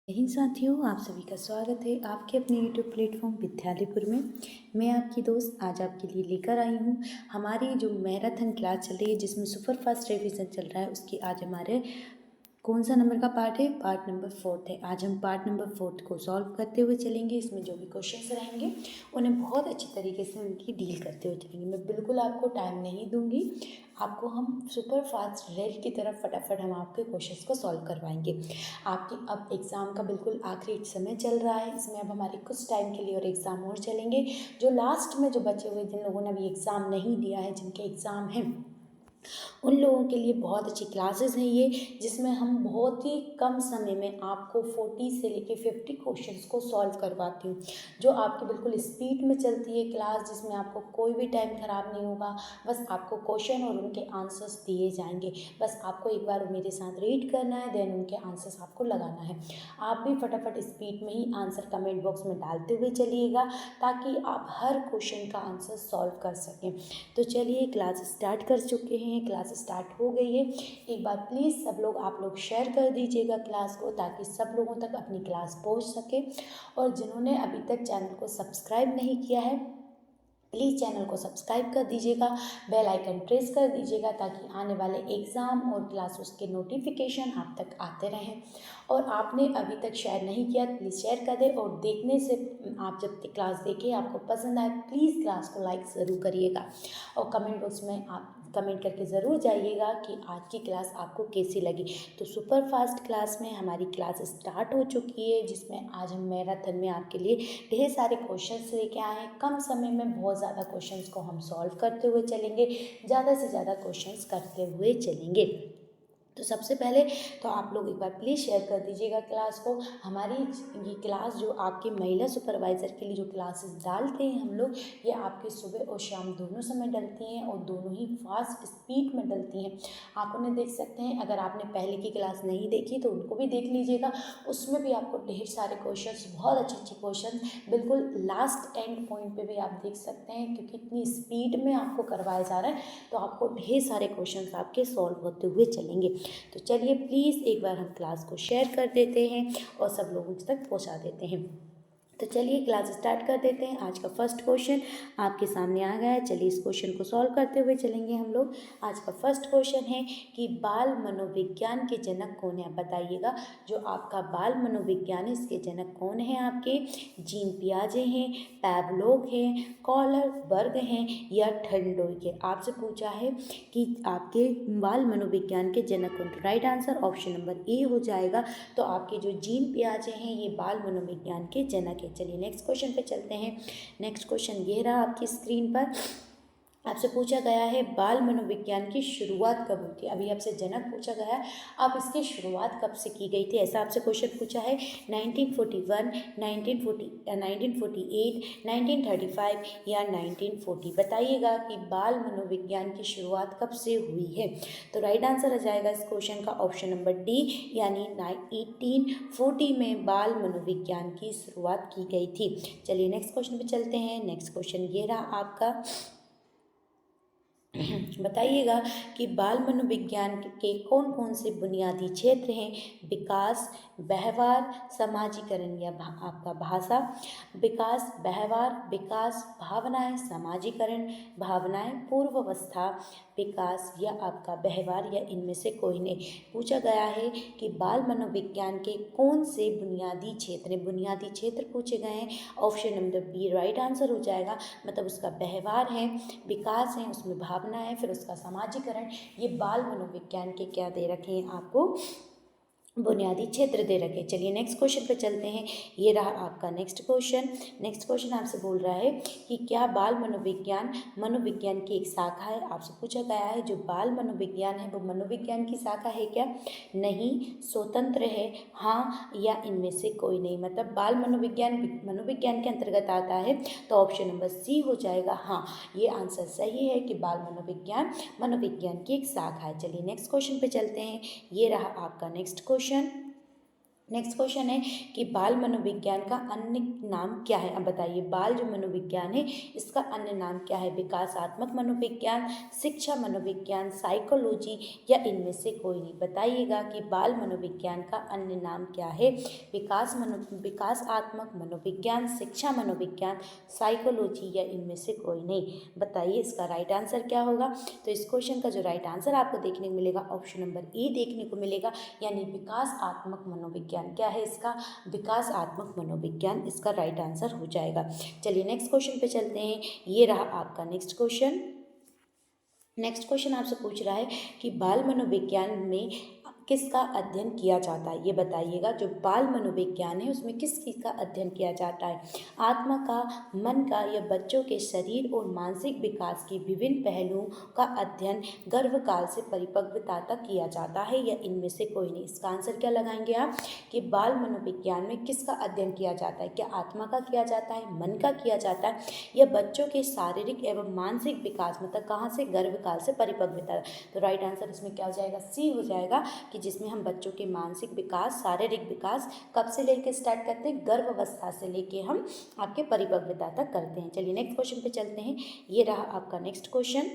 यही साथियों, आप सभी का स्वागत है आपके अपने यूट्यूब प्लेटफॉर्म विद्यालयपुर में। मैं आपकी दोस्त आज आपके लिए लेकर आई हूँ हमारी जो मैराथन क्लास चल रही है, जिसमें सुपर फास्ट रिवीजन चल रहा है। उसकी आज हमारे कौन सा नंबर का पार्ट है? पार्ट नंबर 4 है। आज हम पार्ट नंबर 4 को सॉल्व करते हुए चलेंगे। इसमें जो भी क्वेश्चंस रहेंगे उन्हें बहुत अच्छी तरीके से उनकी डील करते हुए चलेंगे। मैं बिल्कुल आपको टाइम नहीं दूंगी, आपको हम सुपर फास्ट रेल की तरफ फटाफट हम आपके क्वेश्चंस को सॉल्व करवाएंगे। आपकी अब एग्ज़ाम का बिल्कुल आखिरी समय चल रहा है। इसमें अब हमारे कुछ टाइम के लिए और एग्ज़ाम और चलेंगे। जो लास्ट में जो बचे हुए जिन लोगों ने अभी एग्ज़ाम नहीं दिया है, जिनके एग्ज़ाम हैं, उन लोगों के लिए बहुत अच्छी क्लासेस हैं ये, जिसमें हम बहुत ही कम समय में आपको 40 से लेके 50 क्वेश्चंस को सॉल्व करवाती हूँ, जो आपकी बिल्कुल स्पीड में चलती है क्लास, जिसमें आपको कोई भी टाइम ख़राब नहीं होगा। बस आपको क्वेश्चन और उनके आंसर्स दिए जाएंगे। बस आपको एक बार मेरे साथ रीड करना है, देन उनके आंसर्स आपको लगाना है। आप भी फटाफट स्पीड में ही आंसर कमेंट बॉक्स में डालते हुए चलिएगा, ताकि आप हर क्वेश्चन का आंसर सॉल्व कर सकें। तो चलिए, क्लास स्टार्ट कर चुके हैं, क्लास स्टार्ट हो गई है। एक बार प्लीज़ सब लोग आप लोग शेयर कर दीजिएगा क्लास को, ताकि सब लोगों तक अपनी क्लास पहुंच सके। और जिन्होंने अभी तक चैनल को सब्सक्राइब नहीं किया है, प्लीज़ चैनल को सब्सक्राइब कर दीजिएगा, बेल आइकन प्रेस कर दीजिएगा, ताकि आने वाले एग्ज़ाम और क्लासेस के नोटिफिकेशन आप तक आते रहें। और आपने अभी तक शेयर नहीं किया तो प्लीज़ शेयर कर दें। और देखने से आप जब तक क्लास देखें, आपको पसंद आए, प्लीज़ क्लास को लाइक ज़रूर करिएगा। और कमेंट बॉक्स में आप कमेंट करके ज़रूर जाइएगा कि आज की क्लास आपको कैसी लगी। तो सुपर फास्ट क्लास में हमारी क्लास स्टार्ट हो चुकी है, जिसमें आज हम मैराथन में आपके लिए ढेर सारे क्वेश्चंस लेके आए हैं। कम समय में बहुत ज़्यादा क्वेश्चंस को हम सॉल्व करते हुए चलेंगे, ज़्यादा से ज़्यादा क्वेश्चंस करते हुए चलेंगे। तो सबसे पहले तो आप लोग एक बार प्लीज़ शेयर कर दीजिएगा क्लास को। हमारी ये क्लास जो आपके महिला सुपरवाइज़र के लिए जो क्लासेस डालते हैं हम लोग, ये आपके सुबह और शाम दोनों समय डलती हैं, और दोनों ही फास्ट स्पीड में डलती हैं। आप उन्हें देख सकते हैं। अगर आपने पहले की क्लास नहीं देखी तो उनको भी देख लीजिएगा। उसमें भी आपको ढेर सारे क्वेश्चन, बहुत अच्छे अच्छे क्वेश्चन बिल्कुल लास्ट एंड पॉइंट पे भी आप देख सकते हैं, क्योंकि इतनी स्पीड में आपको करवाया जा रहा है। तो आपको ढेर सारे क्वेश्चंस आपके सॉल्व होते हुए चलेंगे। तो चलिए, प्लीज़ एक बार हम क्लास को शेयर कर देते हैं और सब लोगों तक पहुंचा देते हैं। तो चलिए, क्लास स्टार्ट कर देते हैं। आज का फर्स्ट क्वेश्चन आपके सामने आ गया है। चलिए, इस क्वेश्चन को सॉल्व करते हुए चलेंगे हम लोग। आज का फर्स्ट क्वेश्चन है कि बाल मनोविज्ञान के जनक कौन है? बताइएगा, जो आपका बाल मनोविज्ञान है, इसके जनक कौन है? आपके जीन पियाजे हैं, पैवलोव हैं, कॉलर बर्ग हैं, या ठंडोई के? आपसे पूछा है कि आपके बाल मनोविज्ञान के जनक कौन? Right answer option number A हो जाएगा। तो आपके जो जीन पियाजे हैं, ये बाल मनोविज्ञान के जनक है। चलिए, नेक्स्ट क्वेश्चन पे चलते हैं। नेक्स्ट क्वेश्चन ये रहा आपकी स्क्रीन पर। आपसे पूछा गया है बाल मनोविज्ञान की शुरुआत कब हुई थी? अभी आपसे जनक पूछा गया है, अब इसकी शुरुआत कब से की गई थी? ऐसा आपसे क्वेश्चन पूछा है। 1941, 1940, 1948, 1935 या 1940? बताइएगा कि बाल मनोविज्ञान की शुरुआत कब से हुई है। तो राइट आंसर आ जाएगा इस क्वेश्चन का ऑप्शन नंबर डी, यानी 1840 में बाल मनोविज्ञान की शुरुआत की गई थी। चलिए, नेक्स्ट क्वेश्चन पे चलते हैं। नेक्स्ट क्वेश्चन ये रहा आपका। बताइएगा कि बाल मनोविज्ञान के कौन कौन से बुनियादी क्षेत्र हैं? विकास, व्यवहार, समाजीकरण या आपका भाषा। विकास, व्यवहार, विकास, भावनाएं, समाजीकरण, भावनाएं, पूर्वावस्था, विकास या आपका व्यवहार, या इनमें से कोई नहीं। पूछा गया है कि बाल मनोविज्ञान के कौन से बुनियादी क्षेत्र हैं। बुनियादी क्षेत्र पूछे गए हैं। Option number B right answer हो जाएगा। मतलब उसका व्यवहार है, विकास है, उसमें भावना है, फिर उसका समाजीकरण। ये बाल मनोविज्ञान के क्या दे रखे हैं आपको? बुनियादी क्षेत्र दे रखे। चलिए, नेक्स्ट क्वेश्चन पे चलते हैं। ये रहा आपका नेक्स्ट क्वेश्चन। नेक्स्ट क्वेश्चन आपसे बोल रहा है कि क्या बाल मनोविज्ञान मनोविज्ञान की एक शाखा है? आपसे पूछा गया है जो बाल मनोविज्ञान है वो मनोविज्ञान की शाखा है क्या? नहीं, स्वतंत्र है, हाँ या इनमें से कोई नहीं। मतलब बाल मनोविज्ञान मनोविज्ञान के अंतर्गत आता है। तो ऑप्शन नंबर सी हो जाएगा, हाँ। ये आंसर सही है कि बाल मनोविज्ञान मनोविज्ञान की एक शाखा है। चलिए, नेक्स्ट क्वेश्चन पे चलते हैं। ये रहा आपका नेक्स्ट क्वेश्चन। नेक्स्ट क्वेश्चन है कि बाल मनोविज्ञान का अन्य नाम क्या है। अब बताइए, बाल जो मनोविज्ञान है इसका अन्य नाम क्या है। विकासात्मक मनोविज्ञान, शिक्षा मनोविज्ञान, साइकोलॉजी या इनमें से कोई नहीं। बताइएगा कि बाल मनोविज्ञान का अन्य नाम क्या है। विकासात्मक मनोविज्ञान, शिक्षा मनोविज्ञान, साइकोलॉजी या इनमें से कोई नहीं। बताइए इसका राइट आंसर क्या होगा। तो इस क्वेश्चन का जो राइट आंसर आपको देखने को मिलेगा ऑप्शन नंबर ए देखने को मिलेगा, यानी विकासात्मक मनोविज्ञान। क्या है इसका, विकासात्मक मनोविज्ञान इसका राइट आंसर हो जाएगा। चलिए नेक्स्ट क्वेश्चन पे चलते हैं। ये रहा आपका नेक्स्ट क्वेश्चन। नेक्स्ट क्वेश्चन आपसे पूछ रहा है कि बाल मनोविज्ञान में किसका अध्ययन किया जाता है। ये बताइएगा, जो बाल मनोविज्ञान है उसमें किस चीज़ का अध्ययन किया जाता है। आत्मा का, मन का या बच्चों के शरीर और मानसिक विकास के विभिन्न पहलुओं का अध्ययन गर्भकाल से परिपक्वता तक किया जाता है या इनमें से कोई नहीं। इसका आंसर क्या लगाएंगे आप कि बाल मनोविज्ञान में किसका अध्ययन किया जाता है। क्या आत्मा का किया जाता है, मन का किया जाता है या बच्चों के शारीरिक एवं मानसिक विकास, मतलब कहाँ से, गर्भकाल से परिपक्वता। तो राइट आंसर इसमें क्या हो जाएगा, सी हो जाएगा, कि जिसमें हम बच्चों के मानसिक विकास, शारीरिक विकास कब से लेकर स्टार्ट करते हैं, गर्भावस्था से लेके हम आपके परिपक्वता तक करते हैं। चलिए नेक्स्ट क्वेश्चन पे चलते हैं। ये रहा आपका नेक्स्ट क्वेश्चन।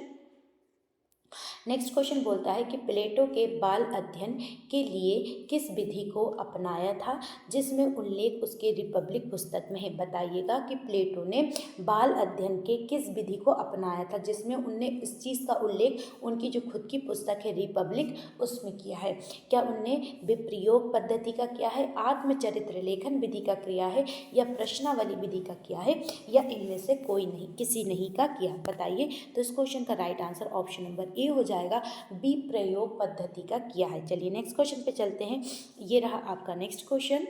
नेक्स्ट क्वेश्चन बोलता है कि प्लेटो के बाल अध्ययन के लिए किस विधि को अपनाया था, जिसमें उल्लेख उसके रिपब्लिक पुस्तक में है। बताइएगा कि प्लेटो ने बाल अध्ययन के किस विधि को अपनाया था, जिसमें उनने इस चीज़ का उल्लेख उनकी जो खुद की पुस्तक है रिपब्लिक उसमें किया है। क्या उनने विप्रयोग पद्धति का किया है, आत्मचरित्र लेखन विधि का किया है या प्रश्नावली विधि का किया है या इनमें से कोई नहीं, किसी नहीं का किया। बताइए। तो इस क्वेश्चन का right answer option number A हो जाएगा, बी प्रयोग पद्धति का किया है। चलिए नेक्स्ट क्वेश्चन पे चलते हैं। ये रहा आपका नेक्स्ट क्वेश्चन।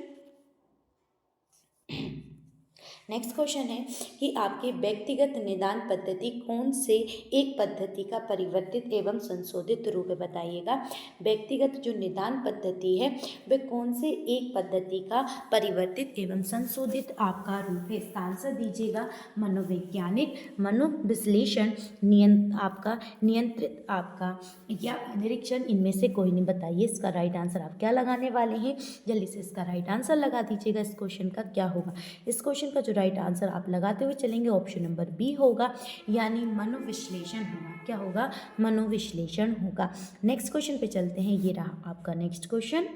नेक्स्ट क्वेश्चन है कि आपकी व्यक्तिगत निदान पद्धति कौन से एक पद्धति का परिवर्तित एवं संशोधित रूप है। बताइएगा, व्यक्तिगत जो निदान पद्धति है वह कौन से एक पद्धति का परिवर्तित एवं संशोधित आपका रूप है। इसका आंसर दीजिएगा, मनोवैज्ञानिक, मनोविश्लेषण, आपका नियंत्रित, आपका या निरीक्षण, इनमें से कोई नहीं। बताइए इसका राइट आंसर आप क्या लगाने वाले हैं, जल्दी से इसका राइट आंसर लगा दीजिएगा। इस क्वेश्चन का क्या होगा। इस क्वेश्चन का जो राइट आंसर आप लगाते हुए चलेंगे ऑप्शन नंबर बी होगा, यानी मनोविश्लेषण होगा। क्या होगा, मनोविश्लेषण होगा। नेक्स्ट क्वेश्चन पे चलते हैं। ये रहा आपका नेक्स्ट क्वेश्चन।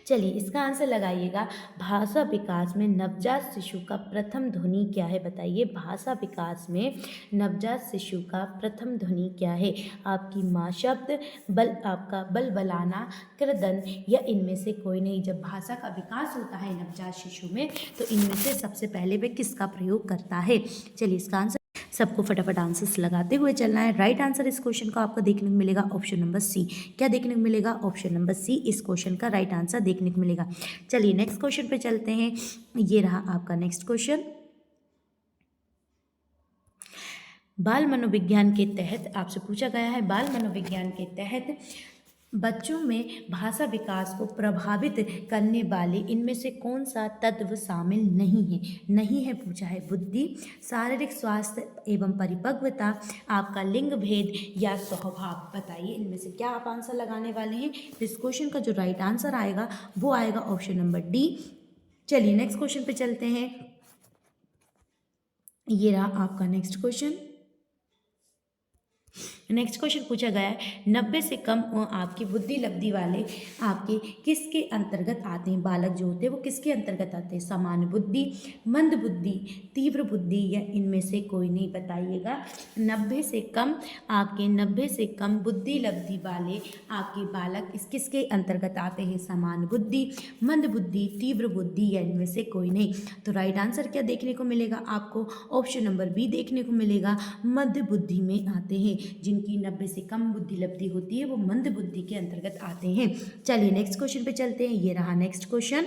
चलिए इसका आंसर लगाइएगा, भाषा विकास में नवजात शिशु का प्रथम ध्वनि क्या है। बताइए, भाषा विकास में नवजात शिशु का प्रथम ध्वनि क्या है। आपकी माँ शब्द, बल, आपका बलबलाना, क्रदन या इनमें से कोई नहीं। जब भाषा का विकास होता है नवजात शिशु में तो इनमें से सबसे पहले वे किसका प्रयोग करता है। चलिए इसका आंसर सबको फटाफट आंसर्स लगाते हुए चलना है। राइट आंसर इस क्वेश्चन का आपको देखने को मिलेगा ऑप्शन नंबर सी। क्या देखने को मिलेगा, ऑप्शन नंबर सी इस क्वेश्चन का राइट आंसर देखने को मिलेगा। चलिए नेक्स्ट क्वेश्चन पे चलते हैं। ये रहा आपका नेक्स्ट क्वेश्चन। बाल मनोविज्ञान के तहत आपसे पूछा गया है, बाल मनोविज्ञान के तहत बच्चों में भाषा विकास को प्रभावित करने वाले इनमें से कौन सा तत्व शामिल नहीं है। नहीं है पूछा है, बुद्धि, शारीरिक स्वास्थ्य एवं परिपक्वता, आपका लिंग भेद या स्वभाव। बताइए इनमें से क्या आप आंसर लगाने वाले हैं। तो इस क्वेश्चन का जो राइट आंसर आएगा वो आएगा ऑप्शन नंबर डी। चलिए नेक्स्ट क्वेश्चन पे चलते हैं। ये रहा आपका नेक्स्ट क्वेश्चन। नेक्स्ट क्वेश्चन पूछा गया है, 90 से कम आपकी बुद्धि लब्धि वाले आपके किसके अंतर्गत आते हैं। बालक जो होते हैं वो किसके अंतर्गत आते हैं, सामान्य बुद्धि, मंद बुद्धि, तीव्र बुद्धि या इनमें से कोई नहीं। बताइएगा, 90 से कम, आपके 90 से कम बुद्धि लब्धि वाले आपके बालक किसके अंतर्गत आते हैं, सामान्य बुद्धि, मंद बुद्धि, तीव्र बुद्धि या इनमें से कोई नहीं। तो राइट आंसर क्या देखने को मिलेगा आपको, ऑप्शन नंबर बी देखने को मिलेगा, मध्य बुद्धि में आते हैं। जिनकी 90 से कम बुद्धि लब्धि होती है वो मंद बुद्धि के अंतर्गत आते हैं। चलिए नेक्स्ट क्वेश्चन पे चलते हैं। ये रहा नेक्स्ट क्वेश्चन।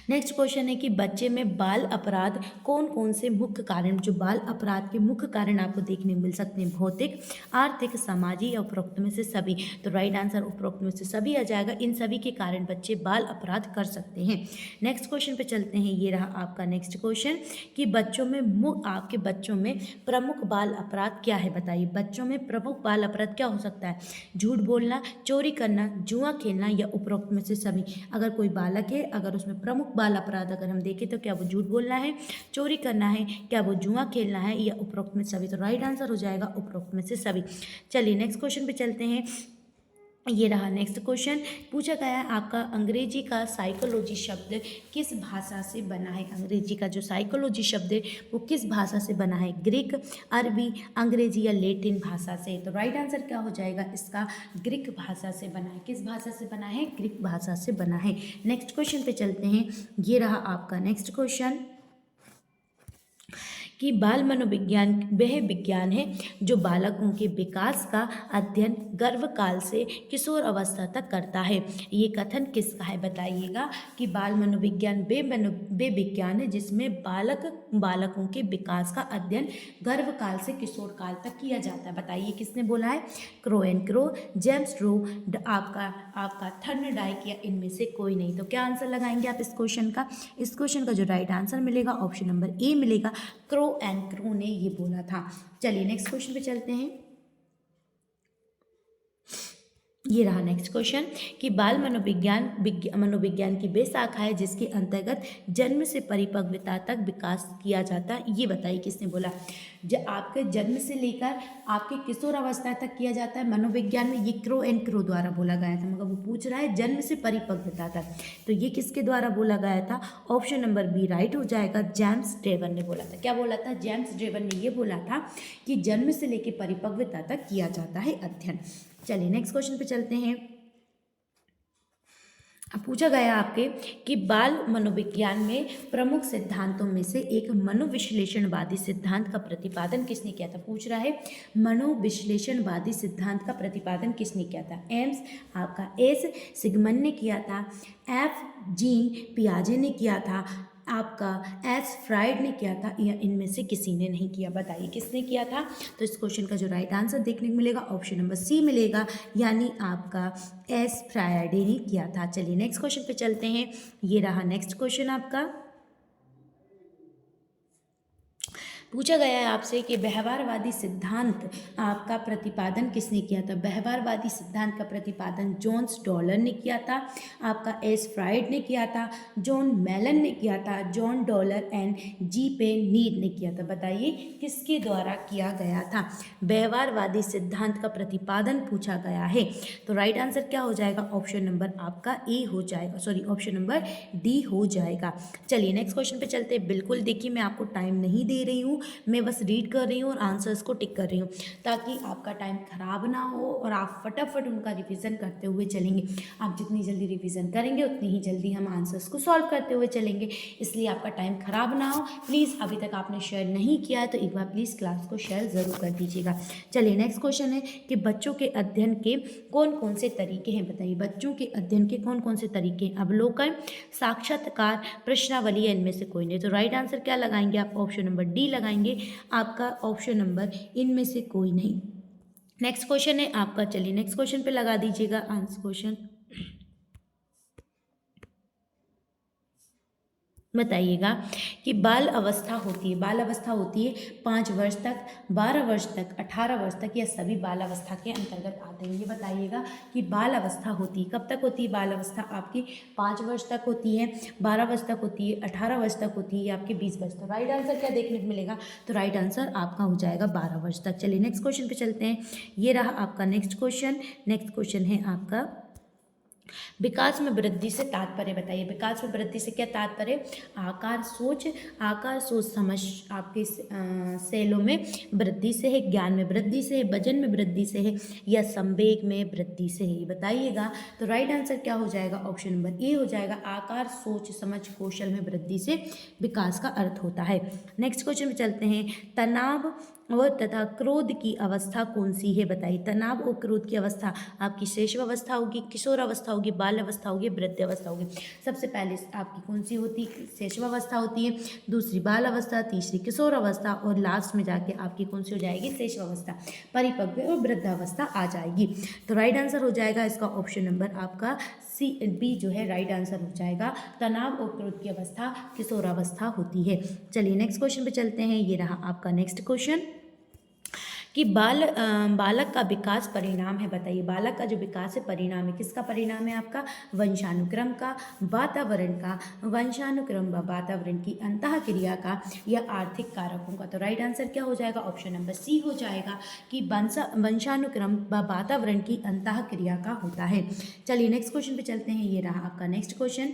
नेक्स्ट क्वेश्चन है कि बच्चे में बाल अपराध कौन कौन से मुख्य कारण, जो बाल अपराध के मुख्य कारण आपको देखने को मिल सकते हैं, भौतिक, आर्थिक, सामाजिक या उपरोक्त में से सभी। तो राइट आंसर उपरोक्त में से सभी आ जाएगा। इन सभी के कारण बच्चे बाल अपराध कर सकते हैं। नेक्स्ट क्वेश्चन पे चलते हैं। ये रहा आपका नेक्स्ट क्वेश्चन कि बच्चों में आपके बच्चों में प्रमुख बाल अपराध क्या है, बताइए। बच्चों में प्रमुख बाल अपराध क्या हो सकता है? झूठ बोलना, चोरी करना, जुआ खेलना या उपरोक्त में से सभी। अगर कोई बालक है, अगर उसमें प्रमुख बाल अपराध अगर हम देखें तो क्या वो झूठ बोलना है, चोरी करना है, क्या वो जुआ खेलना है या उपरोक्त में सभी। तो राइट आंसर हो जाएगा उपरोक्त में से सभी। चलिए नेक्स्ट क्वेश्चन पे चलते हैं। ये रहा नेक्स्ट क्वेश्चन। पूछा गया है आपका अंग्रेजी का साइकोलॉजी शब्द किस भाषा से बना है? अंग्रेजी का जो साइकोलॉजी शब्द है वो किस भाषा से बना है? ग्रीक, अरबी, अंग्रेजी या लैटिन भाषा से। तो राइट आंसर क्या हो जाएगा इसका? ग्रीक भाषा से बना है। किस भाषा से बना है? ग्रीक भाषा से बना है। नेक्स्ट क्वेश्चन पे चलते हैं। ये रहा आपका नेक्स्ट क्वेश्चन कि बाल मनोविज्ञान वह विज्ञान है जो बालकों के विकास का अध्ययन गर्भकाल से किशोर अवस्था तक करता है। ये कथन किसका है बताइएगा? कि बाल मनोविज्ञान वे विज्ञान है जिसमें बालकों के विकास का अध्ययन गर्भकाल से किशोर काल तक किया जाता है। बताइए किसने बोला है? क्रो एंड क्रो, जेम्स रो, आपका थर्नडाइक या इनमें से कोई नहीं। तो क्या आंसर लगाएंगे आप इस क्वेश्चन का? इस क्वेश्चन का जो राइट आंसर मिलेगा ऑप्शन नंबर ए मिलेगा। क्रो एंड क्रो ने ये बोला था। चलिए नेक्स्ट क्वेश्चन पे चलते हैं। ये रहा नेक्स्ट क्वेश्चन कि बाल मनोविज्ञान की वे शाखा है जिसके अंतर्गत जन्म से परिपक्वता तक विकास किया जाता है। ये बताइए किसने बोला? आपके जन्म से लेकर आपके किशोर अवस्था तक किया जाता है मनोविज्ञान में। ये क्रो एंड क्रो द्वारा बोला गया था, मगर वो पूछ रहा है जन्म से परिपक्वता तक, तो ये किसके द्वारा बोला गया था? ऑप्शन नंबर बी राइट हो जाएगा। जेम्स ड्रेवर ने बोला था। क्या बोला था? जेम्स ड्रेवर ने ये बोला था कि जन्म से लेकर परिपक्वता तक किया जाता है अध्ययन। चलिए नेक्स्ट क्वेश्चन पे चलते हैं। अब पूछा गया आपके कि बाल मनोविज्ञान में प्रमुख सिद्धांतों में से एक मनोविश्लेषणवादी सिद्धांत का प्रतिपादन किसने किया था? पूछ रहा है मनोविश्लेषणवादी सिद्धांत का प्रतिपादन किसने किया था? एम्स आपका एस सिगमन ने किया था, एफ जीन पियाजे ने किया था, आपका एस फ्राइड ने किया था, या इनमें से किसी ने नहीं किया। बताइए किसने किया था? तो इस क्वेश्चन का जो राइट आंसर देखने को मिलेगा ऑप्शन नंबर सी मिलेगा, यानी आपका एस फ्राइडे ने किया था। चलिए नेक्स्ट क्वेश्चन पे चलते हैं। ये रहा नेक्स्ट क्वेश्चन आपका। पूछा गया है आपसे कि व्यवहारवादी सिद्धांत आपका प्रतिपादन किसने किया था? व्यवहारवादी सिद्धांत का प्रतिपादन जोन्स डॉलर ने किया था, आपका एस फ्राइड ने किया था, जॉन मेलन ने किया था, जॉन डॉलर एंड जी पे नीड ने किया था। बताइए किसके द्वारा किया गया था? व्यवहारवादी सिद्धांत का प्रतिपादन पूछा गया है। तो राइट आंसर क्या हो जाएगा? ऑप्शन नंबर आपका ए हो जाएगा, सॉरी ऑप्शन नंबर डी हो जाएगा। चलिए नेक्स्ट क्वेश्चन पे चलते हैं। बिल्कुल देखिए मैं आपको टाइम नहीं दे रही हूँ, मैं बस रीड कर रही हूँ और आंसर्स को टिक कर रही हूँ ताकि आपका टाइम खराब ना हो और आप फटाफट उनका रिवीजन करते हुए चलेंगे। आप जितनी जल्दी रिवीजन करेंगे उतनी ही जल्दी हम आंसर्स को सॉल्व करते हुए चलेंगे, इसलिए आपका टाइम खराब ना हो। प्लीज़ अभी तक आपने शेयर नहीं किया है तो एक बार प्लीज़ क्लास को शेयर ज़रूर कर दीजिएगा। चलिए नेक्स्ट क्वेश्चन है कि बच्चों के अध्ययन के कौन कौन से तरीके हैं? बताइए बच्चों के अध्ययन के कौन कौन से तरीके हैं? अवलोकन, साक्षात्कार, प्रश्नावली या इनमें से कोई नहीं। तो राइट आंसर क्या लगाएंगे आप? ऑप्शन नंबर डी लगाएंगे, आपका ऑप्शन नंबर इनमें से कोई नहीं। नेक्स्ट क्वेश्चन है आपका। चलिए नेक्स्ट क्वेश्चन पे लगा दीजिएगा आंसर क्वेश्चन। बताइएगा कि बाल अवस्था होती है 5 वर्ष तक, 12 वर्ष तक, 18 वर्ष तक, या सभी बाल अवस्था के अंतर्गत आते हैं। ये बताइएगा कि बाल अवस्था होती है कब तक होती है? बाल अवस्था आपकी 5 वर्ष तक होती है, 12 वर्ष तक होती है, 18 वर्ष तक होती है, या आपके 20 वर्ष तक। राइट आंसर क्या देखने को मिलेगा? तो राइट आंसर आपका हो जाएगा 12 वर्ष तक। चलिए नेक्स्ट क्वेश्चन पे चलते हैं। ये रहा आपका नेक्स्ट क्वेश्चन। नेक्स्ट क्वेश्चन है आपका विकास में वृद्धि से तात्पर्य बताइए। विकास में वृद्धि से क्या तात्पर्य? आकार सोच समझ आपके सेलों में वृद्धि से है, ज्ञान में वृद्धि से है, वजन में वृद्धि से है, या संवेग में वृद्धि से है? बताइएगा। तो राइट आंसर क्या हो जाएगा? ऑप्शन नंबर ए हो जाएगा। आकार सोच समझ कौशल में वृद्धि से विकास का अर्थ होता है। नेक्स्ट क्वेश्चन में चलते हैं। तनाव और तथा क्रोध की अवस्था कौन सी है बताइए। तनाव और क्रोध की अवस्था आपकी शैशवावस्था होगी, किशोरावस्था होगी, बाल अवस्था होगी, वृद्धावस्था होगी। सबसे पहले आपकी कौन सी होती है, शैशवावस्था होती है, दूसरी बाल अवस्था, तीसरी किशोरावस्था और लास्ट में जाके आपकी कौन सी हो जाएगी, शैशवावस्था, परिपक्व और वृद्धावस्था आ जाएगी। तो राइट आंसर हो जाएगा इसका ऑप्शन नंबर आपका सी बी जो है राइट आंसर हो जाएगा। तनाव और क्रोध की अवस्था किशोरावस्था होती है। चलिए नेक्स्ट क्वेश्चन पे चलते हैं। ये रहा आपका नेक्स्ट क्वेश्चन कि बालक का विकास परिणाम है बताइए। बालक का जो विकास है परिणाम है, किसका परिणाम है आपका, वंशानुक्रम का, वातावरण का, वंशानुक्रम व वातावरण की अंतःक्रिया का या आर्थिक कारकों का। तो राइट आंसर क्या हो जाएगा, ऑप्शन नंबर सी हो जाएगा कि वंशानुक्रम व वातावरण की अंतःक्रिया का होता है। चलिए नेक्स्ट क्वेश्चन पे चलते हैं। ये रहा आपका नेक्स्ट क्वेश्चन।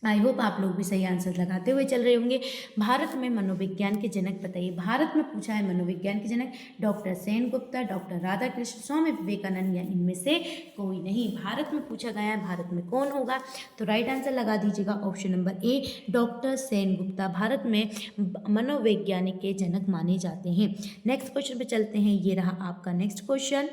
आई होप आप लोग भी सही आंसर लगाते हुए चल रहे होंगे। भारत में मनोविज्ञान के जनक बताइए। भारत में पूछा है मनोविज्ञान के जनक डॉक्टर सेनगुप्ता, डॉक्टर राधाकृष्ण, स्वामी विवेकानंद या इनमें से कोई नहीं। भारत में पूछा गया है, भारत में कौन होगा, तो राइट आंसर लगा दीजिएगा option number A doctor Sengupta Bharat में मनोवैज्ञानिक के जनक माने जाते हैं। नेक्स्ट क्वेश्चन पे चलते हैं। ये रहा आपका नेक्स्ट क्वेश्चन।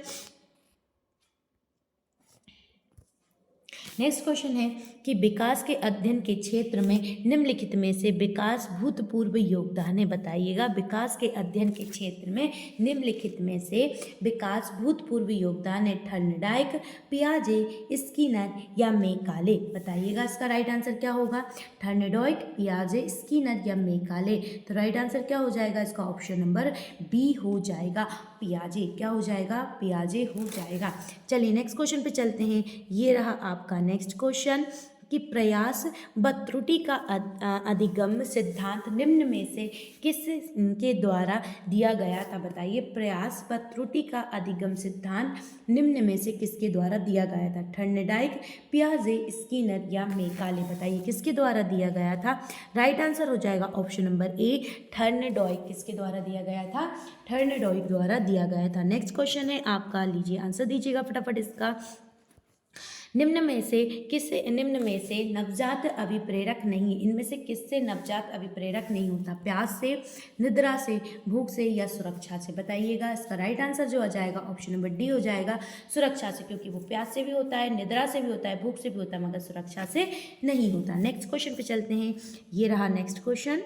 नेक्स्ट क्वेश्चन है कि विकास के अध्ययन के क्षेत्र में निम्नलिखित में से विकास भूतपूर्व योगदान है बताइएगा। विकास के अध्ययन के क्षेत्र में निम्नलिखित में से विकास भूतपूर्व योगदान है थर्नडाइक, पियाजे, स्किनर या मेकाले। बताइएगा इसका राइट आंसर क्या होगा, थर्नडाइक, पियाजे, स्किनर या मेकाले। तो राइट आंसर क्या हो जाएगा इसका, ऑप्शन नंबर बी हो जाएगा, पियाजे। क्या हो जाएगा, पियाजे हो जाएगा। चलिए नेक्स्ट क्वेश्चन पे चलते हैं। ये रहा आपका नेक्स्ट क्वेश्चन कि प्रयास व त्रुटि का अधिगम सिद्धांत निम्न में से किस के द्वारा दिया गया था बताइए। प्रयास व त्रुटि का अधिगम सिद्धांत निम्न में से किसके द्वारा दिया गया था, थर्नडाइक, पियाजे, स्किनर या मेकाले। बताइए किसके द्वारा दिया गया था। राइट आंसर हो जाएगा ऑप्शन नंबर ए थर्नडाइक। किसके द्वारा दिया गया था, थर्नडाइक द्वारा दिया गया था। नेक्स्ट क्वेश्चन है आपका, लीजिए आंसर दीजिएगा फटाफट इसका। निम्न में से नवजात अभिप्रेरक नहीं, इनमें से किससे नवजात अभिप्रेरक नहीं होता, प्यास से, निद्रा से, भूख से या सुरक्षा से। बताइएगा इसका राइट आंसर जो आ जाएगा ऑप्शन नंबर डी हो जाएगा, सुरक्षा से, क्योंकि वो प्यास से भी होता है, निद्रा से भी होता है, भूख से भी होता है, मगर सुरक्षा से नहीं होता। नेक्स्ट क्वेश्चन पे चलते हैं। ये रहा नेक्स्ट क्वेश्चन।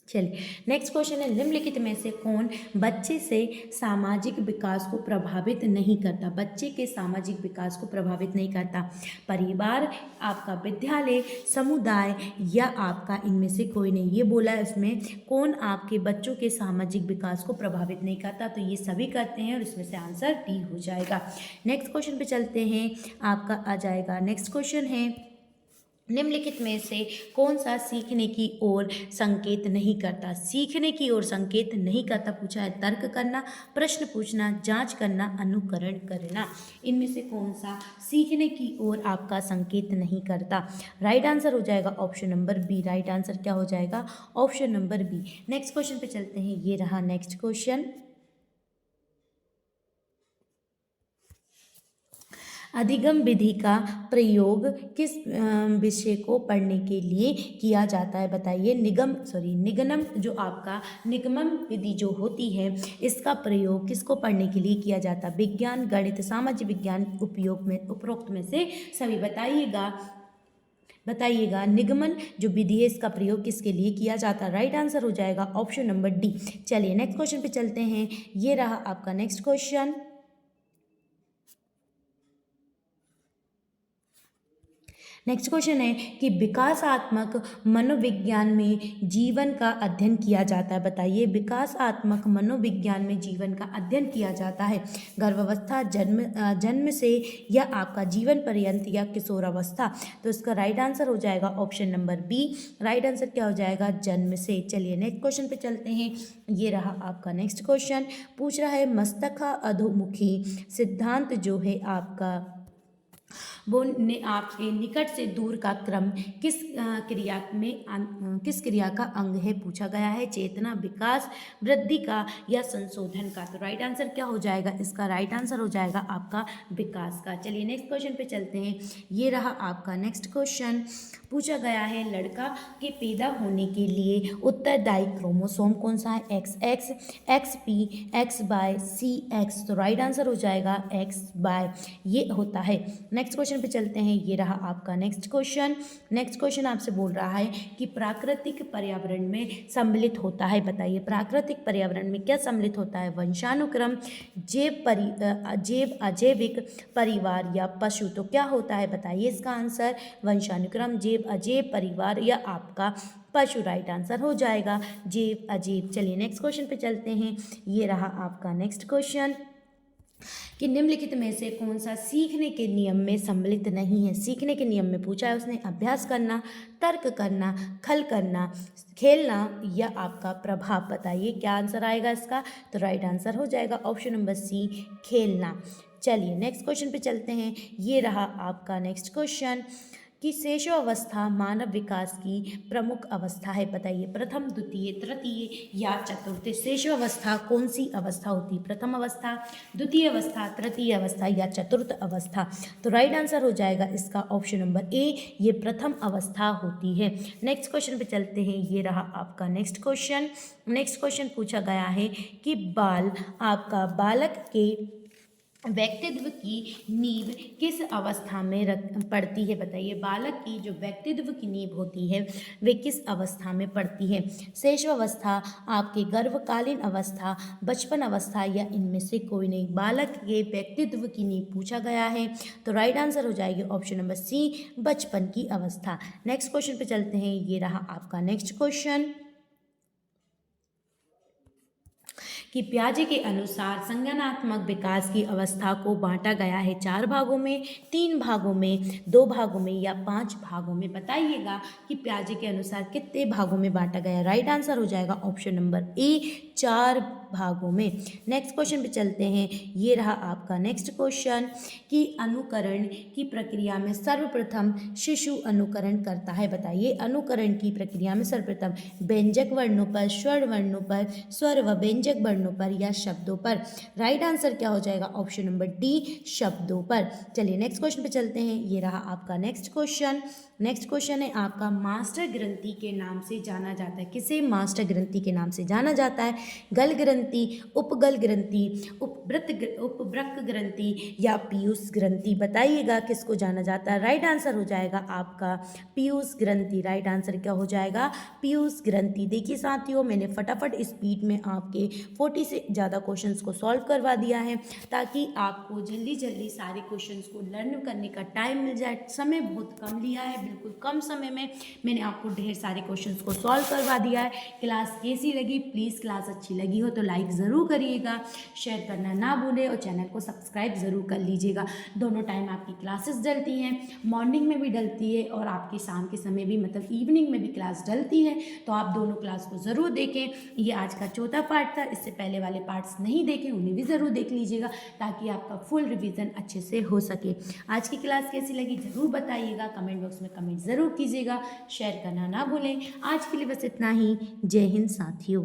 चलिए नेक्स्ट क्वेश्चन है, निम्नलिखित में से कौन बच्चे से सामाजिक विकास को प्रभावित नहीं करता। बच्चे के सामाजिक विकास को प्रभावित नहीं करता, परिवार, आपका विद्यालय, समुदाय या आपका इनमें से कोई नहीं। ये बोला है इसमें कौन आपके बच्चों के सामाजिक विकास को प्रभावित नहीं करता, तो ये सभी करते हैं और इसमें से आंसर डी हो जाएगा। नेक्स्ट क्वेश्चन पे चलते हैं। आपका आ जाएगा नेक्स्ट क्वेश्चन है, निम्नलिखित में से कौन सा सीखने की ओर संकेत नहीं करता। सीखने की ओर संकेत नहीं करता पूछा है, तर्क करना, प्रश्न पूछना, जांच करना, अनुकरण करना। इनमें से कौन सा सीखने की ओर आपका संकेत नहीं करता। राइट आंसर हो जाएगा option number B. Right answer क्या हो जाएगा, option number B. Next question पे चलते हैं। ये रहा नेक्स्ट क्वेश्चन। अधिगम विधि का प्रयोग किस विषय को पढ़ने के लिए किया जाता है बताइए। निगमन जो आपका निगमन विधि जो होती है, इसका प्रयोग किसको पढ़ने के लिए किया जाता है, विज्ञान, गणित, सामाजिक विज्ञान, उपरोक्त में से सभी। बताइएगा निगमन जो विधि है इसका प्रयोग किसके लिए किया जाता है। राइट आंसर हो जाएगा ऑप्शन नंबर डी। चलिए नेक्स्ट क्वेश्चन पे चलते हैं। ये रहा आपका नेक्स्ट क्वेश्चन। नेक्स्ट क्वेश्चन है कि विकासात्मक मनोविज्ञान में जीवन का अध्ययन किया जाता है। बताइए विकासात्मक मनोविज्ञान में जीवन का अध्ययन किया जाता है गर्भावस्था, जन्म से या आपका जीवन पर्यंत या किशोरावस्था। तो इसका राइट आंसर हो जाएगा option number B. Right answer क्या हो जाएगा, जन्म से। चलिए नेक्स्ट क्वेश्चन पे चलते हैं। ये रहा आपका नेक्स्ट क्वेश्चन। पूछ रहा है मस्तक अधोमुखी सिद्धांत जो है आपका वो ने आपके निकट से दूर का क्रम किस क्रिया का अंग है पूछा गया है। चेतना, विकास, वृद्धि का या संशोधन का। तो राइट आंसर क्या हो जाएगा इसका? राइट आंसर हो जाएगा आपका विकास का। चलिए नेक्स्ट क्वेश्चन पे चलते हैं। ये रहा आपका नेक्स्ट क्वेश्चन। पूछा गया है लड़का के पैदा होने के लिए उत्तरदायी क्रोमोसोम कौन सा है? XX, XP, XY, CX। तो राइट आंसर हो जाएगा XY, ये होता है। नेक्स्ट क्वेश्चन पे चलते हैं। ये रहा आपका नेक्स्ट क्वेश्चन। नेक्स्ट क्वेश्चन आपसे बोल रहा है कि प्राकृतिक पर्यावरण में सम्मिलित होता है। बताइए प्राकृतिक पर्यावरण में क्या सम्मिलित होता है? वंशानुक्रम, जैव अजैविक, परिवार या पशु। तो क्या होता है बताइए इसका आंसर? वंशानुक्रम, जैव अजैव, परिवार या आपका पशु। राइट आंसर हो जाएगा जैव अजैव। चलिए नेक्स्ट क्वेश्चन पे चलते हैं। ये रहा आपका नेक्स्ट क्वेश्चन कि निम्नलिखित में से कौन सा सीखने के नियम में सम्मिलित नहीं है? सीखने के नियम में पूछा है उसने अभ्यास करना, तर्क करना, खल करना, खेलना या आपका प्रभाव। बताइए क्या आंसर आएगा इसका? तो राइट आंसर हो जाएगा ऑप्शन नंबर सी, खेलना। चलिए नेक्स्ट क्वेश्चन पे चलते हैं। ये रहा आपका नेक्स्ट क्वेश्चन कि शेषावस्था मानव विकास की प्रमुख अवस्था है। बताइए प्रथम, द्वितीय, तृतीय या चतुर्थ। शेषावस्था कौन सी अवस्था होती है? प्रथम अवस्था, द्वितीय अवस्था, तृतीय अवस्था या चतुर्थ अवस्था। तो राइट आंसर हो जाएगा इसका ऑप्शन नंबर ए, ये प्रथम अवस्था होती है। नेक्स्ट क्वेश्चन पे चलते हैं। ये रहा आपका नेक्स्ट क्वेश्चन। नेक्स्ट क्वेश्चन पूछा गया है कि बालक के व्यक्तित्व की नींव किस अवस्था में पड़ती है? बताइए बालक की जो व्यक्तित्व की नींव होती है वे किस अवस्था में पड़ती है? शैशवावस्था, आपके गर्भकालीन अवस्था, बचपन अवस्था या इनमें से कोई नहीं। बालक के व्यक्तित्व की नींव पूछा गया है तो राइट आंसर हो जाएगी ऑप्शन नंबर सी, बचपन की अवस्था। नेक्स्ट क्वेश्चन पे चलते हैं। ये रहा आपका नेक्स्ट क्वेश्चन कि पियाजे के अनुसार संज्ञानात्मक विकास की अवस्था को बांटा गया है 4 भागों में, 3 भागों में, 2 भागों में या 5 भागों में। बताइएगा कि पियाजे के अनुसार कितने भागों में बांटा गया है? राइट आंसर हो जाएगा ऑप्शन नंबर ए, 4 भागों में। नेक्स्ट क्वेश्चन पे चलते हैं। ये रहा आपका नेक्स्ट क्वेश्चन कि अनुकरण की प्रक्रिया में सर्वप्रथम शिशु अनुकरण करता है। बताइए अनुकरण की प्रक्रिया में सर्वप्रथम व्यंजक वर्णों पर, स्वर वर्णों पर, स्वर व व्यंजक वर्णों पर या शब्दों पर। राइट आंसर क्या हो जाएगा? ऑप्शन नंबर डी, शब्दों पर। चलिए नेक्स्ट क्वेश्चन पे चलते हैं। ये रहा आपका नेक्स्ट क्वेश्चन। नेक्स्ट क्वेश्चन है आपका मास्टर ग्रंथि के नाम से जाना जाता है। किसे मास्टर ग्रंथि के नाम से जाना जाता है? गल ग्रंथि, उपगल ग्रंथि, उपवृक्क ग्रंथि या पीयूष ग्रंथि। बताइएगा किसको जाना जाता है? राइट आंसर हो जाएगा आपका पीयूष ग्रंथि। राइट आंसर क्या हो जाएगा? पीयूष ग्रंथि। देखिए साथियों मैंने फटाफट स्पीड में आपके 40 से ज़्यादा क्वेश्चंस को सॉल्व करवा दिया है ताकि आपको जल्दी जल्दी सारे क्वेश्चंस को लर्न करने का टाइम मिल जाए। समय बहुत कम लिया है, बिल्कुल कम समय में मैंने आपको ढेर सारे क्वेश्चंस को सॉल्व करवा दिया है। क्लास कैसी लगी? प्लीज़ क्लास अच्छी लगी हो तो लाइक ज़रूर करिएगा, शेयर करना ना भूलें और चैनल को सब्सक्राइब ज़रूर कर लीजिएगा। दोनों टाइम आपकी क्लासेस डलती हैं, मॉर्निंग में भी डलती है और आपकी शाम के समय भी मतलब इवनिंग में भी क्लास डलती है, तो आप दोनों क्लास को ज़रूर देखें। ये आज का चौथा पार्ट था, इससे पहले वाले पार्ट्स नहीं देखे उन्हें भी ज़रूर देख लीजिएगा ताकि आपका फुल रिवीजन अच्छे से हो सके। आज की क्लास कैसी लगी ज़रूर बताइएगा, कमेंट बॉक्स में कमेंट ज़रूर कीजिएगा, शेयर करना ना भूलें। आज के लिए बस इतना ही। जय हिंद साथियों।